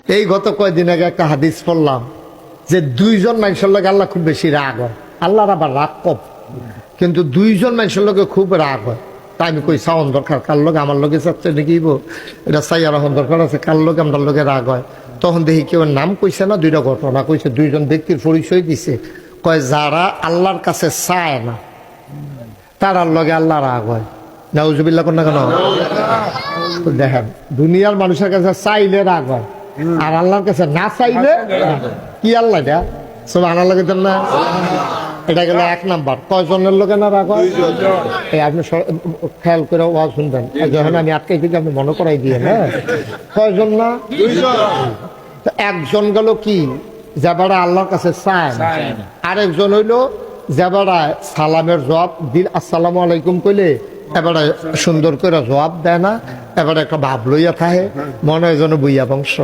এই গত কয়েকদিন আগে একটা হাদিস পড়লাম যে দুইজন মানুষের লোক আল্লাহ খুব বেশি রাগ হয়, আল্লাহর আবার রাগ কম, কিন্তু দুইজন মানুষের লোকে খুব রাগ হয়। তাই আমি কই সাউন দরকার, কার লোক আমার লোকে চাচ্ছে নাকি এটা সাইয়া রহন দরকার আছে, কার লোক আমার লোকে রাগ হয়। তখন দেখি কেউ নাম কইছে না, দুইটা ঘটনা কইছে, দুইজন ব্যক্তির পরিচয় দিছে। কয় যারা আল্লাহর কাছে চায় না তারার লগে আল্লাহ রাগ হয়। নাউজুবিল্লাহ কোন না কেন? দেখেন, দুনিয়ার মানুষের কাছে চাইলে রাগ হয়, আর আল্লাহর কাছে না চাইলে কি আল্লাহ এটা সুবহানাল্লাহ লাগেন না? এটা গেল এক নাম্বার। কয়জনের লোকে না রাগ হয়? আপনি খেয়াল করে ওয়াজ শুনবেন, যখন আমি আটকাই থেকে আপনি মনে করাই দিয়ে। হ্যাঁ, কয়জন না? একজন গেল কি যাবারা আল্লাহর কাছে চায়, আরেকজন হইল যাবারা সালামের জবাব দিন আসসালামু আলাইকুম কইলে এবারে সুন্দর করে জবাব দেয় না, এবারে একটা ভাব লইয়া থাকে, মনে হয় যেন বইয়া বংশ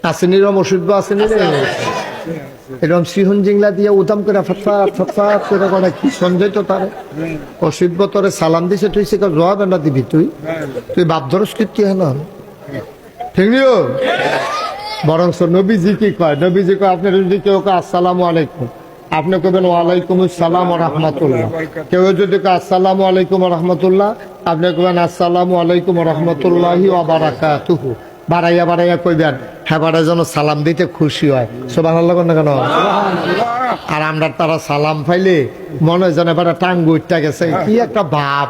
আসেনি, রম অসুস্থ আসেনি রে, এরকম সিহন জিংলা দিয়ে উদাম করে ফটফাট ফটফাট করে করে কি সঞ্জয় তো তারে অসুস্থ তোরে সালাম দিছে, তুই সে জবাব না দিবি, তুই বাপ ধরস কীর্তি হয় না, ঠিক নিও। বরং নবীজি কি কয়? নবীজি কয় আপনার যদি কেউ কয় আসসালামু আলাইকুম, আপনি কবেন ওয়ালাইকুম আসসালাম ওয়া রাহমাতুল্লাহ। কেউ যদি কয় আসসালামু আলাইকুম ওয়া রাহমাতুল্লাহ, আপনি কবেন আসসালামু আলাইকুম ওয়া রাহমাতুল্লাহি ওয়া বারাকাতুহু। বাড়াইয়া বাড়াইয়া কইবেন, হ্যাঁ বাড়াই যেন সালাম দিতে খুশি হয়। সুবহানাল্লাহ না কেন? আর আমরা তারা সালাম পাইলে মনে হয় যেন এবারে টাঙ্গু উঠতে গেছে, কি একটা ভাব।